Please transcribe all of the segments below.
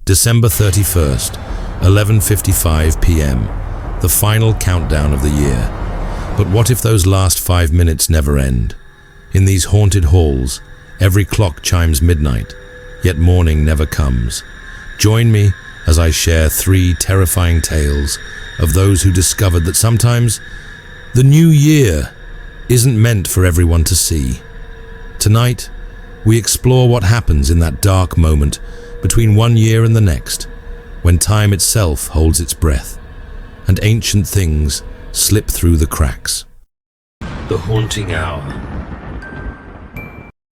December 31st, 11:55 p.m., the final countdown of the year. But what if those last 5 minutes never end? In these haunted halls, every clock chimes midnight, yet morning never comes. Join me as I share 3 terrifying tales of those who discovered that sometimes the new year isn't meant for everyone to see. Tonight, we explore what happens in that dark moment between one year and the next, when time itself holds its breath, and ancient things slip through the cracks. The Haunting Hour.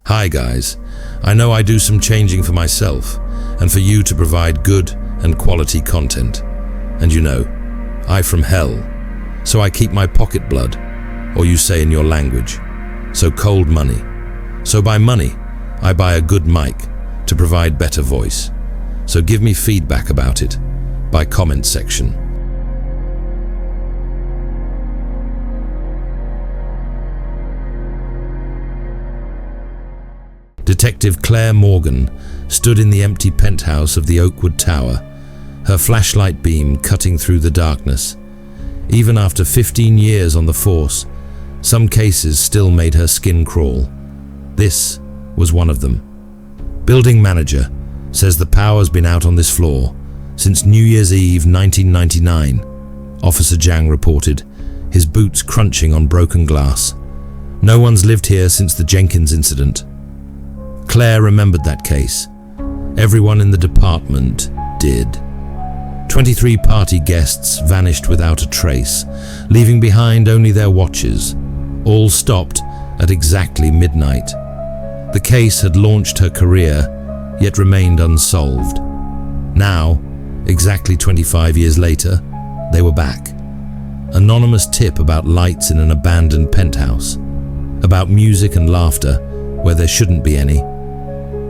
Hi guys, I know I do some changing for myself, and for you to provide good and quality content. And you know, I from hell, so I keep my pocket blood, or you say in your language, so cold money. So by money, I buy a good mic to provide better voice. So give me feedback about it by comment section. Detective Claire Morgan stood in the empty penthouse of the Oakwood Tower, her flashlight beam cutting through the darkness. Even after 15 years on the force, some cases still made her skin crawl. This was one of them. Building manager says the power's been out on this floor since New Year's Eve 1999, Officer Zhang reported, his boots crunching on broken glass. No one's lived here since the Jenkins incident. Claire remembered that case. Everyone in the department did. 23 party guests vanished without a trace, leaving behind only their watches, all stopped at exactly midnight. The case had launched her career, yet remained unsolved. Now, exactly 25 years later, they were back. Anonymous tip about lights in an abandoned penthouse, about music and laughter where there shouldn't be any.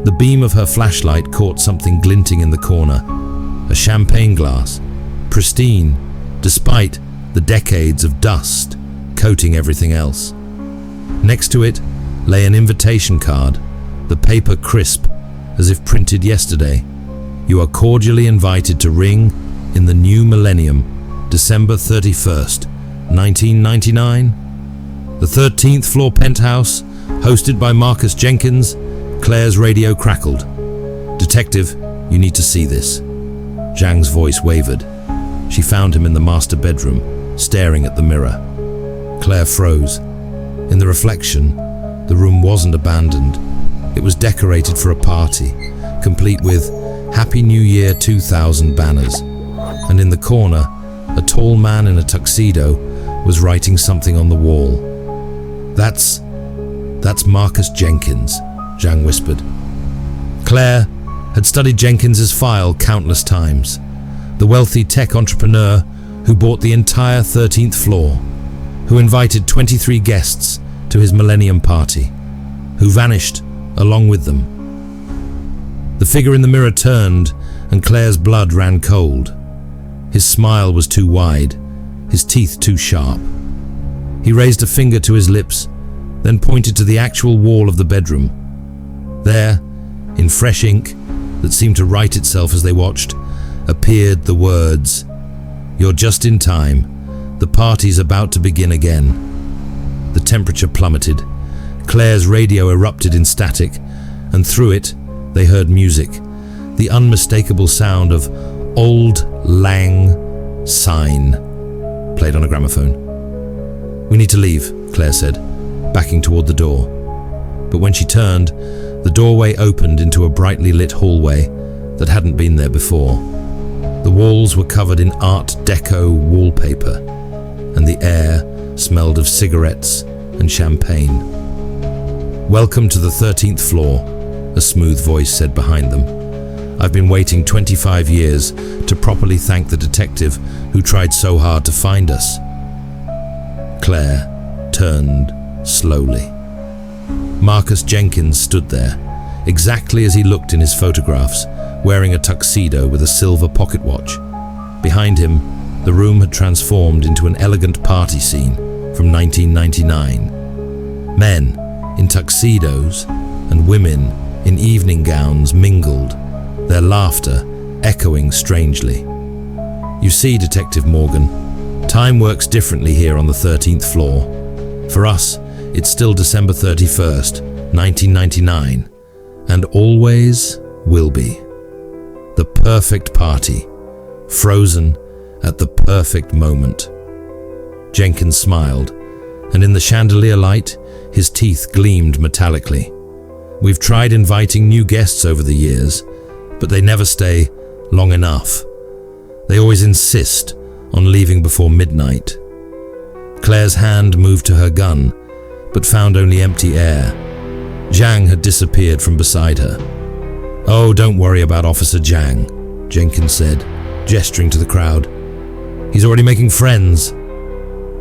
The beam of her flashlight caught something glinting in the corner, a champagne glass, pristine, despite the decades of dust coating everything else. Next to it lay an invitation card, the paper crisp, as if printed yesterday. You are cordially invited to ring in the new millennium, December 31st, 1999. The 13th floor penthouse, hosted by Marcus Jenkins. Claire's radio crackled. Detective, you need to see this. Zhang's voice wavered. She found him in the master bedroom, staring at the mirror. Claire froze. In the reflection, the room wasn't abandoned. It was decorated for a party, complete with Happy New Year 2000 banners. And in the corner, a tall man in a tuxedo was writing something on the wall. That's Marcus Jenkins, Zhang whispered. Claire had studied Jenkins's file countless times. The wealthy tech entrepreneur who bought the entire 13th floor, who invited 23 guests to his millennium party, who vanished along with them. The figure in the mirror turned, and Claire's blood ran cold. His smile was too wide, his teeth too sharp. He raised a finger to his lips, then pointed to the actual wall of the bedroom. There, in fresh ink that seemed to write itself as they watched, appeared the words, "You're just in time. The party's about to begin again." The temperature plummeted. Claire's radio erupted in static, and through it, they heard music, the unmistakable sound of Auld Lang Syne, played on a gramophone. "We need to leave," Claire said, backing toward the door. But when she turned, the doorway opened into a brightly lit hallway that hadn't been there before. The walls were covered in Art Deco wallpaper, and the air smelled of cigarettes and champagne. "Welcome to the 13th floor," a smooth voice said behind them. "I've been waiting 25 years to properly thank the detective who tried so hard to find us." Claire turned slowly. Marcus Jenkins stood there, exactly as he looked in his photographs, wearing a tuxedo with a silver pocket watch. Behind him, the room had transformed into an elegant party scene from 1999. Men in tuxedos and women in evening gowns mingled, their laughter echoing strangely. You see, Detective Morgan, time works differently here on the 13th floor. For us, it's still December 31st, 1999, and always will be. The perfect party, frozen at the perfect moment. Jenkins smiled, and in the chandelier light, his teeth gleamed metallically. We've tried inviting new guests over the years, but they never stay long enough. They always insist on leaving before midnight. Claire's hand moved to her gun, but found only empty air. Zhang had disappeared from beside her. "Oh, don't worry about Officer Zhang," Jenkins said, gesturing to the crowd. "He's already making friends."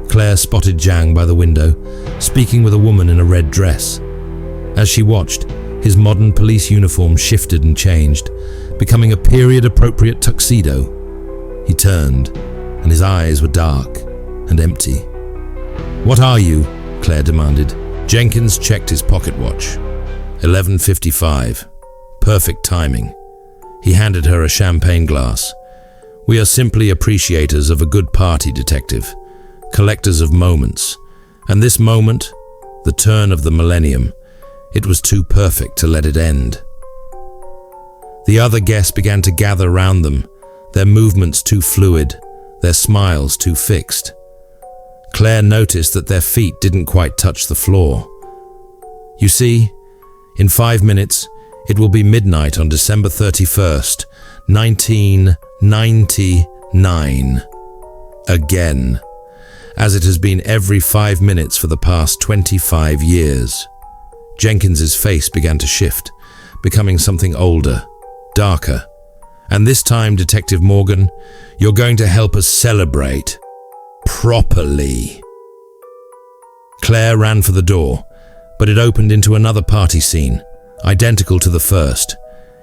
Claire spotted Zhang by the window, speaking with a woman in a red dress. As she watched, his modern police uniform shifted and changed, becoming a period-appropriate tuxedo. He turned, and his eyes were dark and empty. "What are you?" Claire demanded. Jenkins checked his pocket watch. 11:55. Perfect timing. He handed her a champagne glass. "We are simply appreciators of a good party, Detective. Collectors of moments. And this moment, the turn of the millennium, it was too perfect to let it end." The other guests began to gather round them, their movements too fluid, their smiles too fixed. Claire noticed that their feet didn't quite touch the floor. "You see, in 5 minutes, it will be midnight on December 31st, 1999. Again, as it has been every 5 minutes for the past 25 years. Jenkins's face began to shift, becoming something older, darker. "And this time, Detective Morgan, you're going to help us celebrate properly." Claire ran for the door, but it opened into another party scene, identical to the first.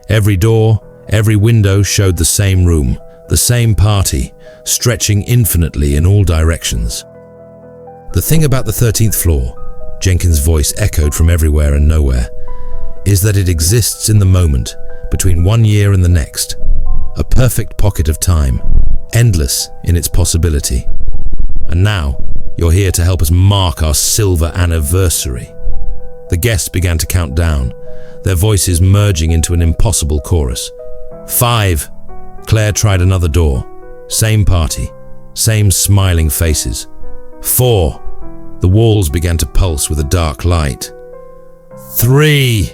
Every door, every window showed the same room, the same party, stretching infinitely in all directions. "The thing about the 13th floor," Jenkins' voice echoed from everywhere and nowhere, "is that it exists in the moment, between 1 year and the next. A perfect pocket of time, endless in its possibility. And now, you're here to help us mark our silver anniversary." The guests began to count down, their voices merging into an impossible chorus. 5. Claire tried another door. Same party, same smiling faces. 4. The walls began to pulse with a dark light. 3.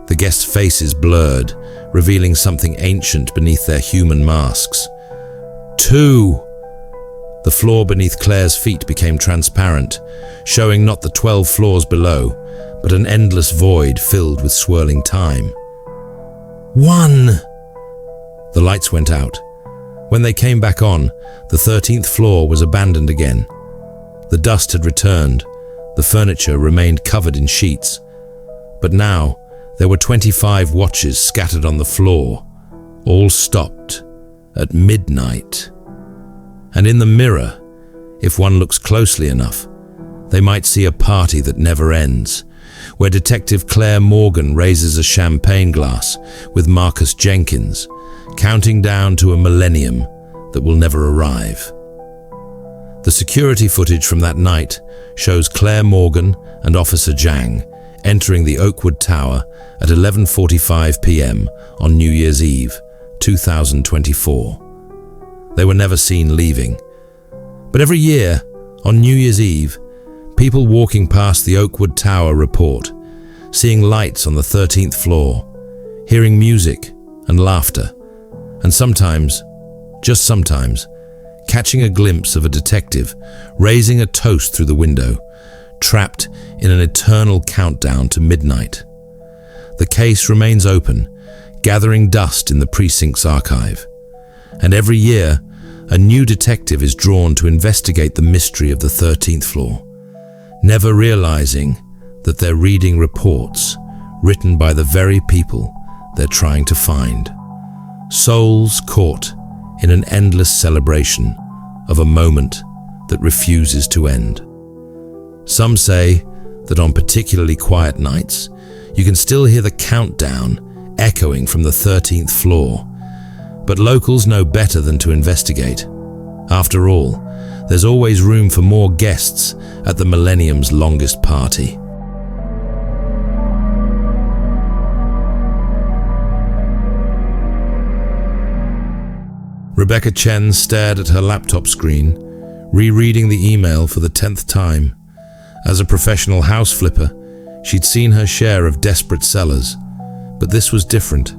The guests' faces blurred, revealing something ancient beneath their human masks. 2. The floor beneath Claire's feet became transparent, showing not the 12 floors below, but an endless void filled with swirling time. 1. The lights went out. When they came back on, the 13th floor was abandoned again. The dust had returned, the furniture remained covered in sheets. But now, there were 25 watches scattered on the floor, all stopped at midnight. And in the mirror, if one looks closely enough, they might see a party that never ends, where Detective Claire Morgan raises a champagne glass with Marcus Jenkins, counting down to a millennium that will never arrive. The security footage from that night shows Claire Morgan and Officer Zhang entering the Oakwood Tower at 11:45 p.m. on New Year's Eve, 2024. They were never seen leaving. But every year, on New Year's Eve, people walking past the Oakwood Tower report seeing lights on the 13th floor, hearing music and laughter, and sometimes, just sometimes, catching a glimpse of a detective raising a toast through the window, trapped in an eternal countdown to midnight. The case remains open, gathering dust in the precinct's archive. And every year, a new detective is drawn to investigate the mystery of the 13th floor, never realizing that they're reading reports written by the very people they're trying to find. Souls caught in an endless celebration of a moment that refuses to end. Some say that on particularly quiet nights, you can still hear the countdown echoing from the 13th floor, But locals know better than to investigate. After all, there's always room for more guests at the millennium's longest party. Rebecca Chen stared at her laptop screen, rereading the email for the 10th time. As a professional house flipper, she'd seen her share of desperate sellers, but this was different.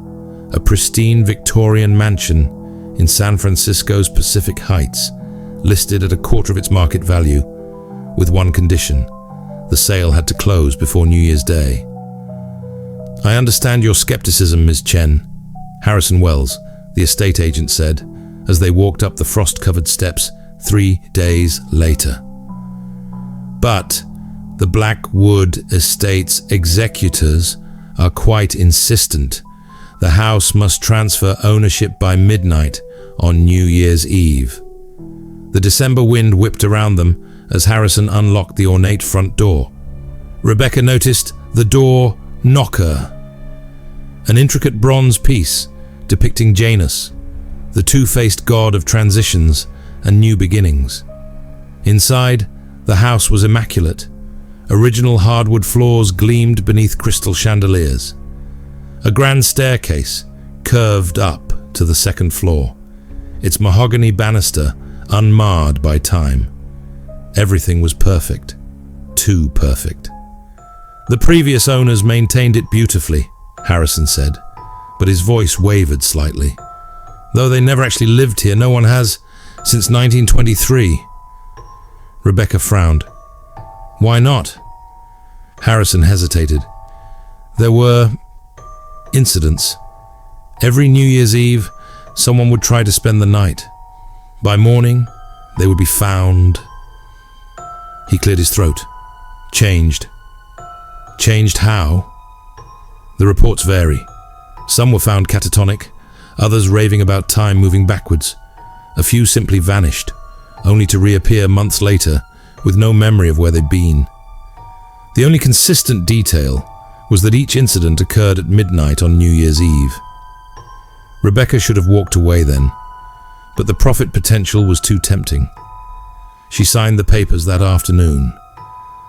A pristine Victorian mansion in San Francisco's Pacific Heights, listed at a quarter of its market value, with one condition: the sale had to close before New Year's Day. "I understand your skepticism, Ms. Chen," Harrison Wells, the estate agent, said, as they walked up the frost-covered steps 3 days later. "But the Blackwood Estate's executors are quite insistent. The house must transfer ownership by midnight on New Year's Eve." The December wind whipped around them as Harrison unlocked the ornate front door. Rebecca noticed the door knocker, an intricate bronze piece depicting Janus, the two-faced god of transitions and new beginnings. Inside, the house was immaculate. Original hardwood floors gleamed beneath crystal chandeliers. A grand staircase curved up to the second floor, its mahogany banister unmarred by time. Everything was perfect. Too perfect. "The previous owners maintained it beautifully," Harrison said, but his voice wavered slightly. "Though they never actually lived here, no one has since 1923. Rebecca frowned. "Why not?" Harrison hesitated. "There were incidents. Every New Year's Eve, someone would try to spend the night. By morning, they would be found." He cleared his throat. "Changed." "Changed how?" "The reports vary. Some were found catatonic, others raving about time moving backwards. A few simply vanished, only to reappear months later with no memory of where they'd been. The only consistent detail was that each incident occurred at midnight on New Year's Eve." Rebecca should have walked away then, but the profit potential was too tempting. She signed the papers that afternoon.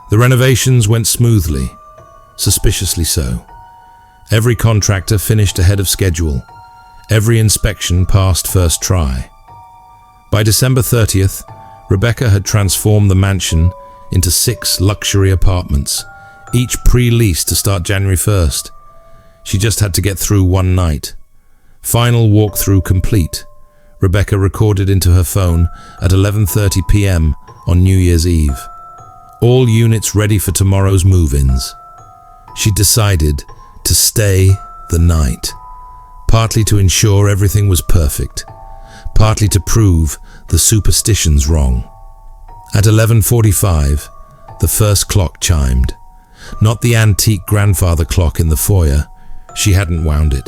The renovations went smoothly, suspiciously so. Every contractor finished ahead of schedule. Every inspection passed first try. By December 30th, Rebecca had transformed the mansion into 6 luxury apartments, each pre-leased to start January 1st. She just had to get through one night. Final walkthrough complete, Rebecca recorded into her phone at 11:30 p.m. on New Year's Eve. All units ready for tomorrow's move-ins. She decided to stay the night, partly to ensure everything was perfect, partly to prove the superstitions wrong. At 11:45, the first clock chimed. Not the antique grandfather clock in the foyer. She hadn't wound it.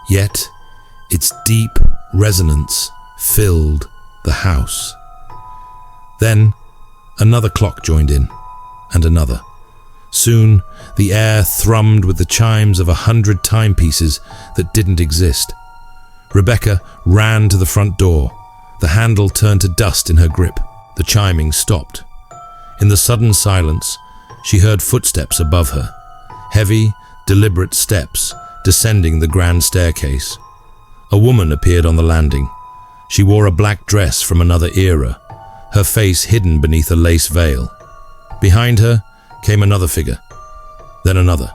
Yet, its deep resonance filled the house. Then, another clock joined in, and another. Soon, the air thrummed with the chimes of 100 timepieces that didn't exist. Rebecca ran to the front door. The handle turned to dust in her grip. The chiming stopped. In the sudden silence, she heard footsteps above her. Heavy, deliberate steps descending the grand staircase. A woman appeared on the landing. She wore a black dress from another era, her face hidden beneath a lace veil. Behind her came another figure, then another.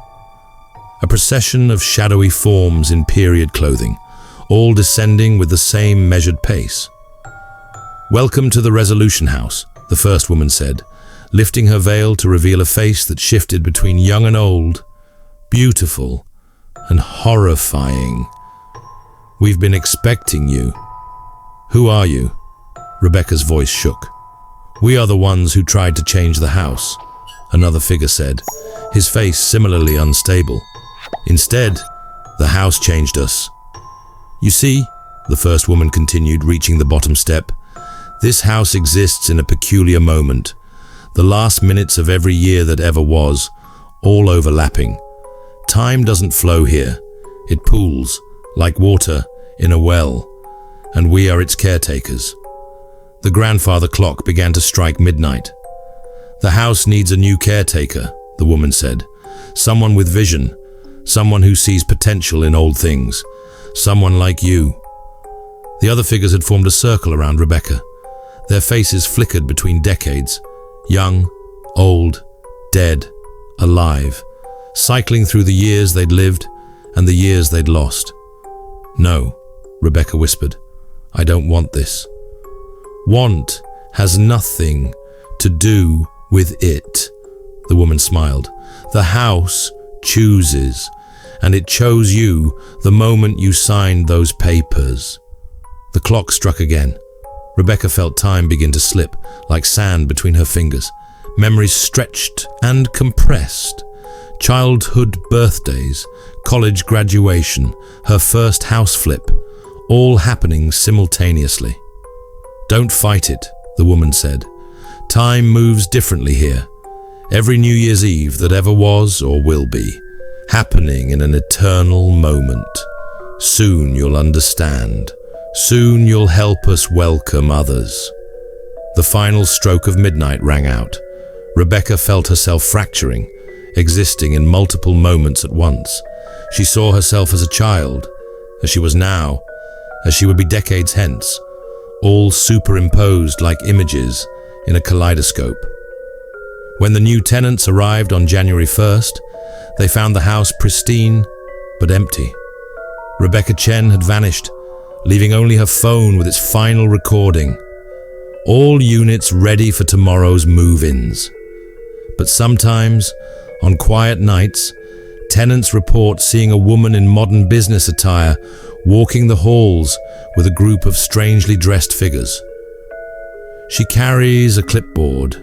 A procession of shadowy forms in period clothing, all descending with the same measured pace. "Welcome to the Resolution House," the first woman said, lifting her veil to reveal a face that shifted between young and old, beautiful and horrifying. "We've been expecting you." "Who are you?" Rebecca's voice shook. "We are the ones who tried to change the house," another figure said, his face similarly unstable. "Instead, the house changed us." "You see," the first woman continued, reaching the bottom step, "this house exists in a peculiar moment, the last minutes of every year that ever was, all overlapping. Time doesn't flow here. It pools, like water in a well, and we are its caretakers." The grandfather clock began to strike midnight. "The house needs a new caretaker," the woman said. "Someone with vision, someone who sees potential in old things, someone like you." The other figures had formed a circle around Rebecca. Their faces flickered between decades, young, old, dead, alive, cycling through the years they'd lived and the years they'd lost. "No," Rebecca whispered. "I don't want this." "Want has nothing to do with it," the woman smiled. "The house chooses, and it chose you the moment you signed those papers." The clock struck again. Rebecca felt time begin to slip, like sand between her fingers. Memories stretched and compressed. Childhood birthdays, college graduation, her first house flip, all happening simultaneously. "Don't fight it," the woman said. "Time moves differently here. Every New Year's Eve that ever was or will be, happening in an eternal moment. Soon you'll understand. Soon you'll help us welcome others." The final stroke of midnight rang out. Rebecca felt herself fracturing, existing in multiple moments at once. She saw herself as a child, as she was now, as she would be decades hence, all superimposed like images in a kaleidoscope. When the new tenants arrived on January 1st, they found the house pristine but empty. Rebecca Chen had vanished, leaving only her phone with its final recording. All units ready for tomorrow's move-ins. But sometimes, on quiet nights, tenants report seeing a woman in modern business attire walking the halls with a group of strangely dressed figures. She carries a clipboard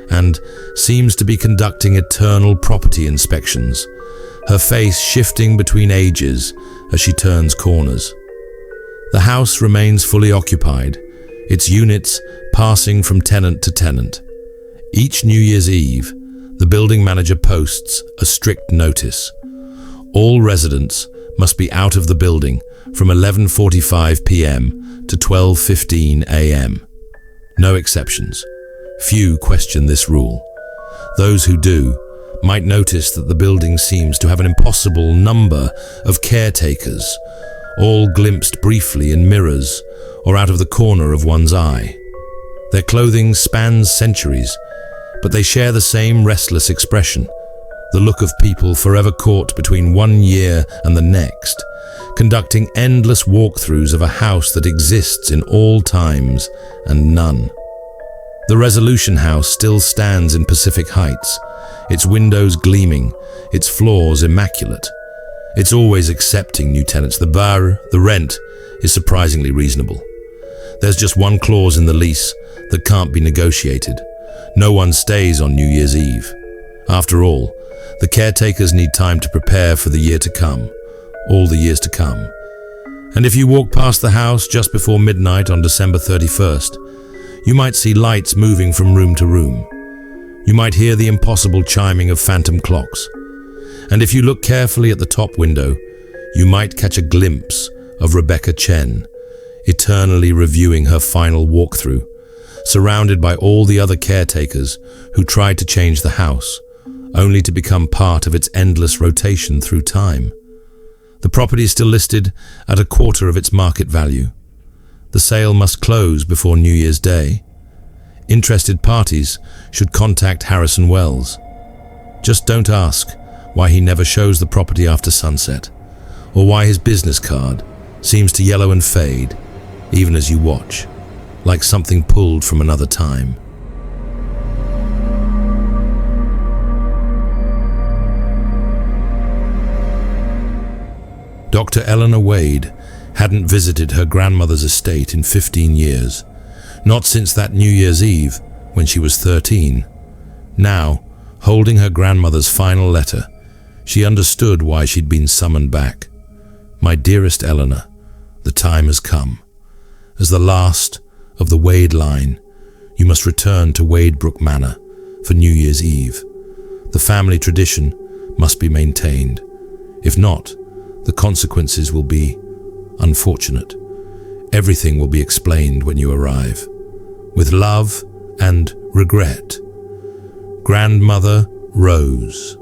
and seems to be conducting eternal property inspections, her face shifting between ages as she turns corners. The house remains fully occupied, its units passing from tenant to tenant. Each New Year's Eve, the building manager posts a strict notice. All residents must be out of the building from 11:45 p.m. to 12:15 a.m. No exceptions. Few question this rule. Those who do might notice that the building seems to have an impossible number of caretakers, all glimpsed briefly in mirrors or out of the corner of one's eye. Their clothing spans centuries, but they share the same restless expression, the look of people forever caught between one year and the next, conducting endless walkthroughs of a house that exists in all times and none. The Resolution House still stands in Pacific Heights, its windows gleaming, its floors immaculate. It's always accepting new tenants. The rent, is surprisingly reasonable. There's just one clause in the lease that can't be negotiated. No one stays on New Year's Eve. After all, the caretakers need time to prepare for the year to come, all the years to come. And if you walk past the house just before midnight on December 31st, you might see lights moving from room to room. You might hear the impossible chiming of phantom clocks. And if you look carefully at the top window, you might catch a glimpse of Rebecca Chen, eternally reviewing her final walkthrough, surrounded by all the other caretakers who tried to change the house, only to become part of its endless rotation through time. The property is still listed at a quarter of its market value. The sale must close before New Year's Day. Interested parties should contact Harrison Wells. Just don't ask why he never shows the property after sunset, or why his business card seems to yellow and fade, even as you watch, like something pulled from another time. Dr. Eleanor Wade hadn't visited her grandmother's estate in 15 years, not since that New Year's Eve when she was 13. Now, holding her grandmother's final letter, she understood why she'd been summoned back. "My dearest Eleanor, the time has come. As the last of the Wade line, you must return to Wadebrook Manor for New Year's Eve. The family tradition must be maintained. If not, the consequences will be unfortunate. Everything will be explained when you arrive. With love and regret. Grandmother Rose.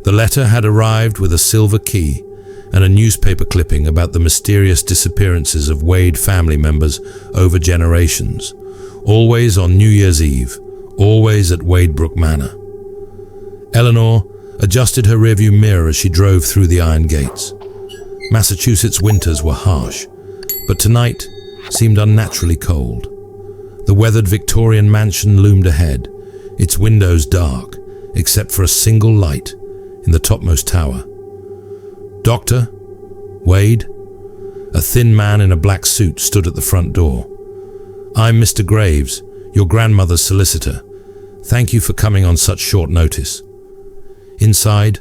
The letter had arrived with a silver key and a newspaper clipping about the mysterious disappearances of Wade family members over generations, always on New Year's Eve, always at Wadebrook Manor. Eleanor adjusted her rearview mirror as she drove through the iron gates. Massachusetts winters were harsh, but tonight seemed unnaturally cold. The weathered Victorian mansion loomed ahead, its windows dark, except for a single light in the topmost tower. Dr. Wade? A thin man in a black suit stood at the front door. "I'm Mr. Graves, your grandmother's solicitor. Thank you for coming on such short notice." Inside,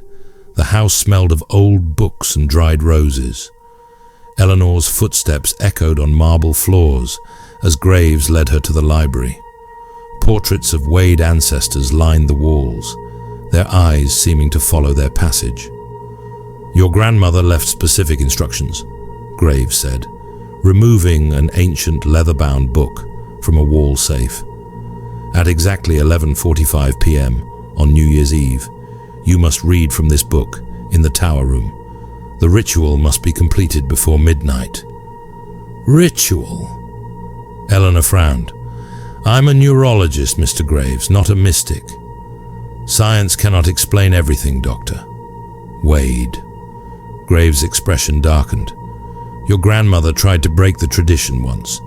the house smelled of old books and dried roses. Eleanor's footsteps echoed on marble floors as Graves led her to the library. Portraits of Wade ancestors lined the walls, their eyes seeming to follow their passage. "Your grandmother left specific instructions," Graves said, removing an ancient leather-bound book from a wall safe. "At exactly 11:45 p.m. on New Year's Eve, you must read from this book in the tower room. The ritual must be completed before midnight." "Ritual?" Eleanor frowned. "I'm a neurologist, Mr. Graves, not a mystic." "Science cannot explain everything, Doctor." "Wade." Graves' expression darkened. "Your grandmother tried to break the tradition once.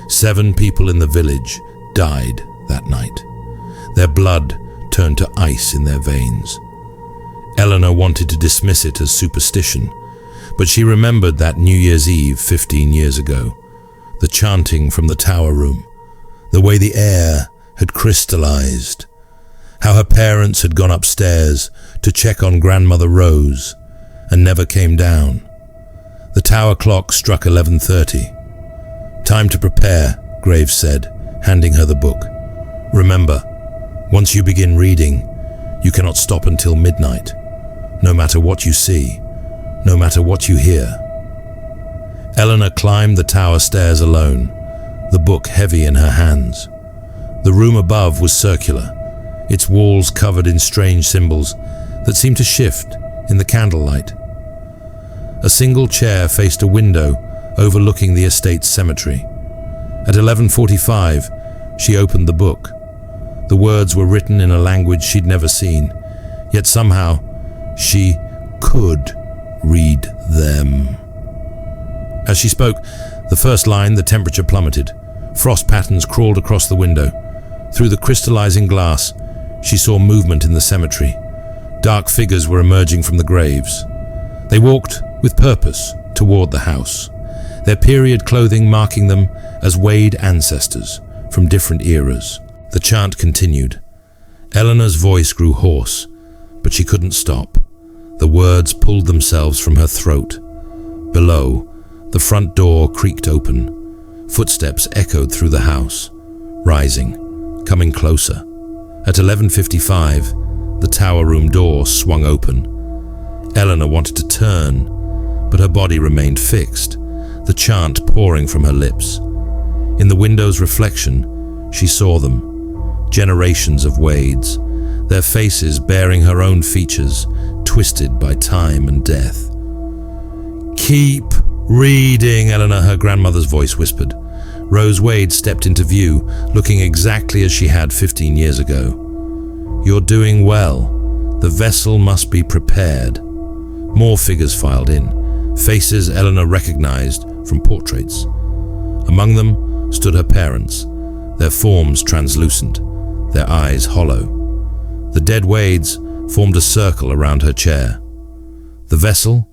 7 people in the village died that night. Their blood turned to ice in their veins." Eleanor wanted to dismiss it as superstition, but she remembered that New Year's Eve 15 years ago. The chanting from the tower room, the way the air had crystallized, how her parents had gone upstairs to check on Grandmother Rose and never came down. The tower clock struck 11:30. "Time to prepare," Graves said, handing her the book. "Remember, once you begin reading, you cannot stop until midnight, no matter what you see, no matter what you hear." Eleanor climbed the tower stairs alone, the book heavy in her hands. The room above was circular, its walls covered in strange symbols that seemed to shift in the candlelight. A single chair faced a window overlooking the estate's cemetery. At 11:45, she opened the book. The words were written in a language she'd never seen, yet somehow she could read them. As she spoke, the first line, the temperature plummeted. Frost patterns crawled across the window. Through the crystallizing glass, she saw movement in the cemetery. Dark figures were emerging from the graves. They walked with purpose toward the house, their period clothing marking them as Wade ancestors from different eras. The chant continued. Eleanor's voice grew hoarse, but she couldn't stop. The words pulled themselves from her throat. Below, the front door creaked open. Footsteps echoed through the house, rising, coming closer. At 11:55, the tower room door swung open. Eleanor wanted to turn, but her body remained fixed, the chant pouring from her lips. In the window's reflection, she saw them, generations of Wades, their faces bearing her own features, twisted by time and death. "Keep reading, Eleanor," her grandmother's voice whispered. Rose Wade stepped into view, looking exactly as she had 15 years ago. "You're doing well. The vessel must be prepared." More figures filed in, faces Eleanor recognized from portraits. Among them stood her parents, their forms translucent, their eyes hollow. The dead Wades formed a circle around her chair. "The vessel?"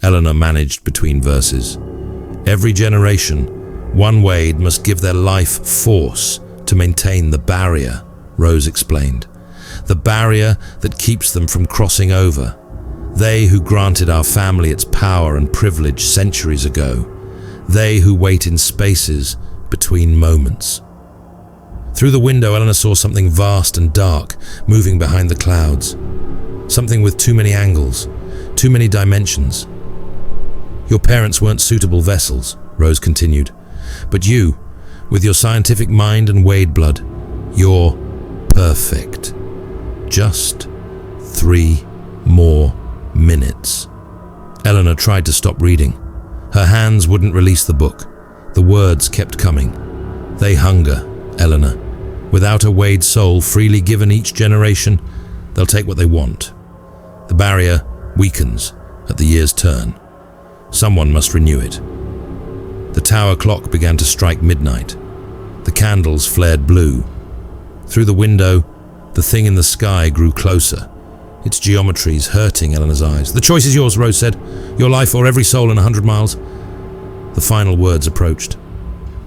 Eleanor managed between verses. "Every generation, one Wade must give their life force to maintain the barrier," Rose explained. "The barrier that keeps them from crossing over. They who granted our family its power and privilege centuries ago. They who wait in spaces between moments." Through the window, Eleanor saw something vast and dark moving behind the clouds. Something with too many angles, too many dimensions. "Your parents weren't suitable vessels," Rose continued. But you, with your scientific mind and Wade blood, you're perfect. Just 3 more minutes. Eleanor tried to stop reading. Her hands wouldn't release the book. The words kept coming. They hunger, Eleanor. Without a Wade soul freely given each generation, they'll take what they want. The barrier weakens at the year's turn. Someone must renew it. The tower clock began to strike midnight. The candles flared blue. Through the window, the thing in the sky grew closer, its geometries hurting Eleanor's eyes. "The choice is yours," Rose said. "Your life or every soul in 100 miles. The final words approached.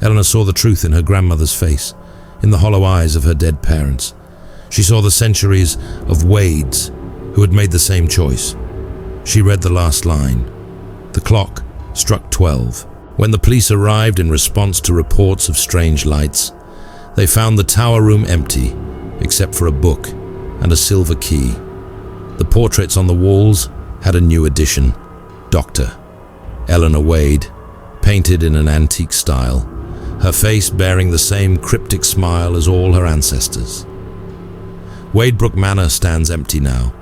Eleanor saw the truth in her grandmother's face, in the hollow eyes of her dead parents. She saw the centuries of Wades who had made the same choice. She read the last line. The clock struck 12. When the police arrived in response to reports of strange lights, they found the tower room empty, except for a book and a silver key. The portraits on the walls had a new addition: Dr. Eleanor Wade, painted in an antique style, her face bearing the same cryptic smile as all her ancestors. Wadebrook Manor stands empty now,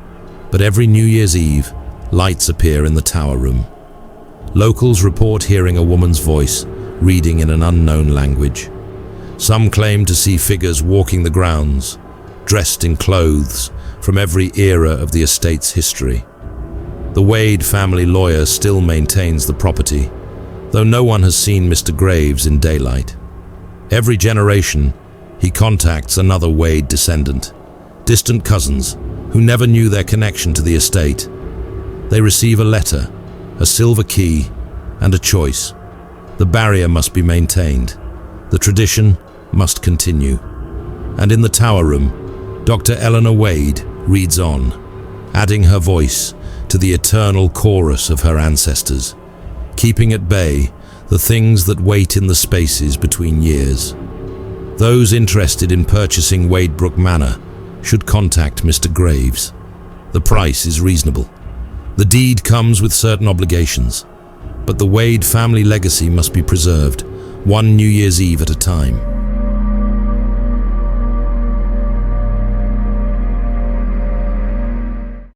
but every New Year's Eve, lights appear in the tower room. Locals report hearing a woman's voice, reading in an unknown language. Some claim to see figures walking the grounds, dressed in clothes from every era of the estate's history. The Wade family lawyer still maintains the property, though no one has seen Mr. Graves in daylight. Every generation, he contacts another Wade descendant, distant cousins who never knew their connection to the estate. They receive a letter, a silver key, and a choice. The barrier must be maintained. The tradition must continue. And in the tower room, Dr. Eleanor Wade reads on, adding her voice to the eternal chorus of her ancestors, keeping at bay the things that wait in the spaces between years. Those interested in purchasing Wadebrook Manor should contact Mr. Graves. The price is reasonable. The deed comes with certain obligations, but the Wade family legacy must be preserved, one New Year's Eve at a time.